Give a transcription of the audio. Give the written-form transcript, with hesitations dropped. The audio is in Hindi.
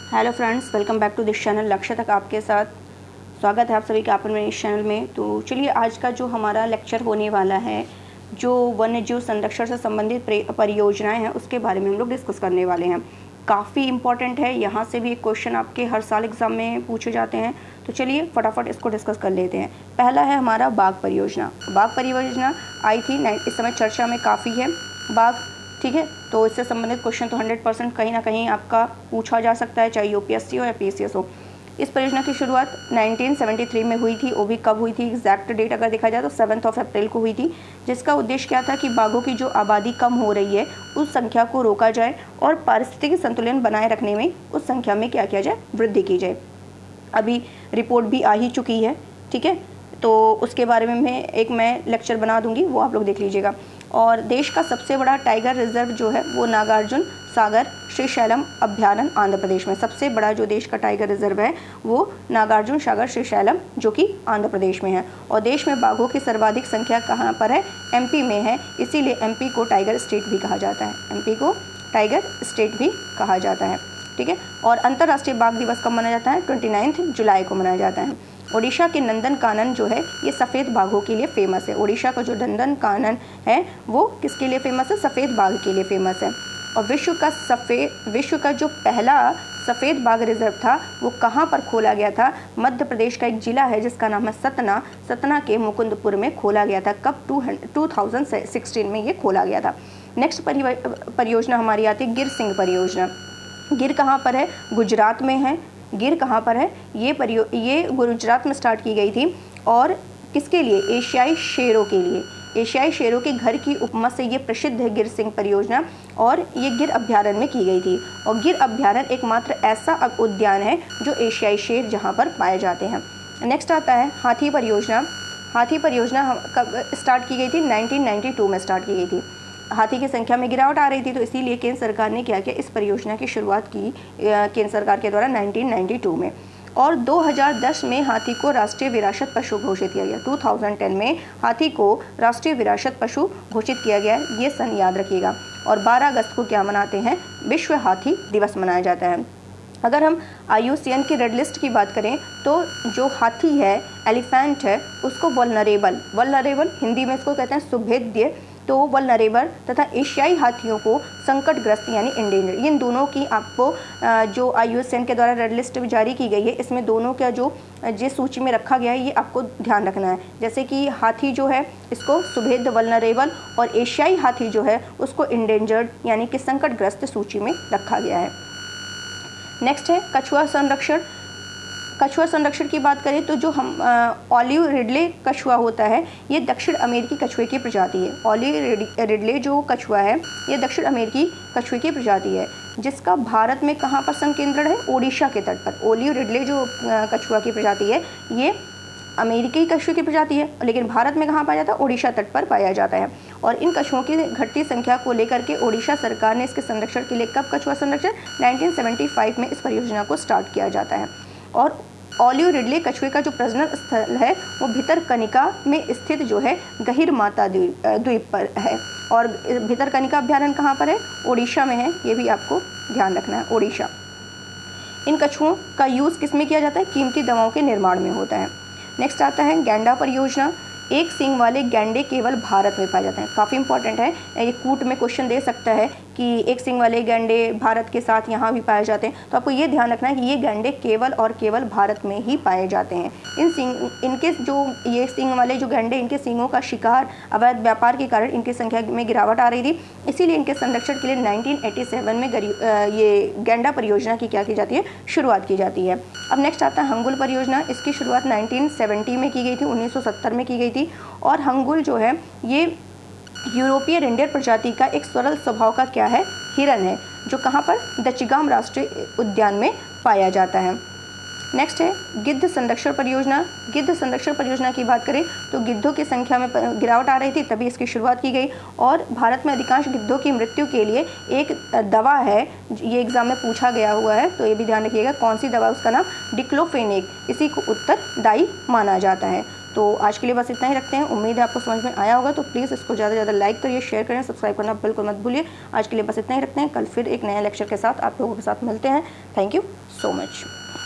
Hello friends, welcome back to this channel. लक्ष्य तक आपके साथ स्वागत है आप सभी का अपने इस चैनल में। तो चलिए, आज का जो हमारा लेक्चर होने वाला है, जो वन्य जीव संरक्षण से संबंधित परियोजनाएं हैं उसके बारे में हम लोग डिस्कस करने वाले हैं। काफ़ी इंपॉर्टेंट है, यहाँ से भी एक क्वेश्चन आपके हर साल एग्जाम में पूछे जाते हैं। तो चलिए फटाफट इसको डिस्कस कर लेते हैं। पहला है हमारा बाघ परियोजना। बाघ परियोजना आई थी, इस समय चर्चा में काफ़ी है बाघ, ठीक है। तो इससे संबंधित क्वेश्चन तो 100% कहीं ना कहीं आपका पूछा जा सकता है, चाहे यूपीएससी हो या पीसीएस हो। इस परियोजना की शुरुआत 1973 में हुई थी। वो भी कब हुई थी, एग्जैक्ट डेट अगर देखा जाए तो 7 अप्रैल को हुई थी। जिसका उद्देश्य क्या था कि बाघों की जो आबादी कम हो रही है उस संख्या को रोका जाए और पारिस्थितिक संतुलन बनाए रखने में उस संख्या में क्या किया जाए, वृद्धि की जाए। अभी रिपोर्ट भी आ ही चुकी है, ठीक है। तो उसके बारे में मैं लेक्चर बना दूंगी, वो आप लोग देख लीजिएगा। और देश का सबसे बड़ा टाइगर रिजर्व जो है वो नागार्जुन सागर श्रीशैलम अभ्यारण्य आंध्र प्रदेश में। सबसे बड़ा जो देश का टाइगर रिजर्व है वो नागार्जुन सागर श्रीशैलम जो कि आंध्र प्रदेश में है। और देश में बाघों की सर्वाधिक संख्या कहाँ पर है, एमपी में है। इसीलिए एमपी को टाइगर स्टेट भी कहा जाता है, एमपी को टाइगर स्टेट भी कहा जाता है, ठीक है। और अंतर्राष्ट्रीय बाघ दिवस कब मनाया जाता है, 29 जुलाई को मनाया जाता है। ओडिशा के नंदन कानन जो है ये सफ़ेद बाघों के लिए फेमस है। ओडिशा का जो नंदन कानन है वो किसके लिए फेमस है, सफ़ेद बाघ के लिए फेमस है। और विश्व का जो पहला सफ़ेद बाघ रिजर्व था वो कहाँ पर खोला गया था, मध्य प्रदेश का एक जिला है जिसका नाम है सतना। सतना के मुकुंदपुर में खोला गया था। कब, 2016 में ये खोला गया था। नेक्स्ट परियोजना हमारी आती है गिर सिंह परियोजना। गिर कहाँ पर है, गुजरात में है। गिर कहाँ पर है, ये गुजरात में स्टार्ट की गई थी। और किसके लिए, एशियाई शेरों के लिए। एशियाई शेरों के घर की उपमा से ये प्रसिद्ध है गिर सिंह परियोजना। और ये गिर अभ्यारण्य में की गई थी। और गिर अभ्यारण्य एकमात्र ऐसा उद्यान है जो एशियाई शेर जहाँ पर पाए जाते हैं। नेक्स्ट आता है हाथी परियोजना। हाथी परियोजना कब स्टार्ट की गई थी, 1992 में स्टार्ट की गई थी। हाथी की संख्या में गिरावट आ रही थी, तो इसीलिए केंद्र सरकार ने क्या किया, इस परियोजना की शुरुआत की केंद्र सरकार के द्वारा 1992 में। और 2010 में हाथी को राष्ट्रीय विरासत पशु घोषित किया गया। 2010 में हाथी को राष्ट्रीय विरासत पशु घोषित किया गया, ये सन याद रखिएगा। और 12 अगस्त को क्या मनाते हैं, विश्व हाथी दिवस मनाया जाता है। अगर हम IUCN की रेड लिस्ट की बात करें तो जो हाथी है, एलिफेंट है, उसको वल्नरेबल हिंदी में इसको कहते हैं सुभेद्य, तो वल्नरेबल तथा एशियाई हाथियों को संकटग्रस्त यानी इंडेंजर, इन दोनों की आपको जो IUCN के द्वारा रेड लिस्ट जारी की गई है इसमें दोनों का जो जिस सूची में रखा गया है ये आपको ध्यान रखना है। जैसे कि हाथी जो है इसको सुभेद्य वल्नरेबल और एशियाई हाथी जो है उसको इंडेंजर्ड यानी कि संकटग्रस्त सूची में रखा गया है। नेक्स्ट है कछुआ संरक्षण। कछुआ संरक्षण की बात करें तो जो हम ऑलिव रिडले कछुआ होता है ये दक्षिण अमेरिकी कछुए की प्रजाति है। ऑलिव रिडले जो कछुआ है ये दक्षिण अमेरिकी कछुए की प्रजाति है, जिसका भारत में कहाँ पर संकेंद्रण है, ओडिशा के तट पर। ऑलिव रिडले जो कछुआ की प्रजाति है ये अमेरिकी कछुए की प्रजाति है, लेकिन भारत में कहाँ पाया जाता है, ओडिशा तट पर पाया जाता है। और इन कछुओं की घटती संख्या को लेकर के ओडिशा सरकार ने इसके संरक्षण के लिए कब कछुआ संरक्षण 1975 में इस परियोजना को स्टार्ट किया जाता है। और ऑलिव रिडले कछुए का जो प्रजनन स्थल है वो भितरकनिका में स्थित जो है गहिरमाता द्वीप पर है। और भितरकनिका अभ्यारण्य कहाँ पर है, ओडिशा में है, ये भी आपको ध्यान रखना है, ओडिशा। इन कछुओं का यूज़ किस में किया जाता है, कीमती दवाओं के निर्माण में होता है। नेक्स्ट आता है गैंडा परियोजना। एक सींग वाले गैंडे केवल भारत में पाए जाते हैं। काफ़ी इंपॉर्टेंट है, ये कूट में क्वेश्चन दे सकता है कि एक सींग वाले गैंडे भारत के साथ यहाँ भी पाए जाते हैं। तो आपको ये ध्यान रखना है कि ये गैंडे केवल और केवल भारत में ही पाए जाते हैं। इनके जो ये सींग वाले जो गैंडे, इनके सींगों का शिकार अवैध व्यापार के कारण इनकी संख्या में गिरावट आ रही थी। इसीलिए इनके संरक्षण के लिए 1987 में ये गैंडा परियोजना की क्या की जाती है, शुरुआत की जाती है। अब नेक्स्ट आता है हंगुल परियोजना। इसकी शुरुआत 1970 में की गई थी, 1970 में की गई थी। और हंगुल जो है ये यूरोपीय रेंडियर प्रजाति का एक सरल स्वभाव का क्या है, हिरन है, जो कहाँ पर, दचिगाम राष्ट्रीय उद्यान में पाया जाता है। नेक्स्ट है गिद्ध संरक्षण परियोजना। गिद्ध संरक्षण परियोजना की बात करें तो गिद्धों की संख्या में गिरावट आ रही थी, तभी इसकी शुरुआत की गई। और भारत में अधिकांश गिद्धों की मृत्यु के लिए एक दवा है, ये एग्जाम में पूछा गया हुआ है, तो ये भी ध्यान रखिएगा कौन सी दवा, उसका नाम डिक्लोफेनेक, इसी को उत्तरदायी माना जाता है। तो आज के लिए बस इतना ही रखते हैं। उम्मीद है आपको समझ में आया होगा, तो प्लीज़ इसको ज़्यादा से ज़्यादा लाइक करिए, शेयर करें, सब्सक्राइब करना बिल्कुल मत भूलिए। आज के लिए बस इतना ही रखते हैं। कल फिर एक नया लेक्चर के साथ आप लोगों के साथ मिलते हैं। Thank you so much.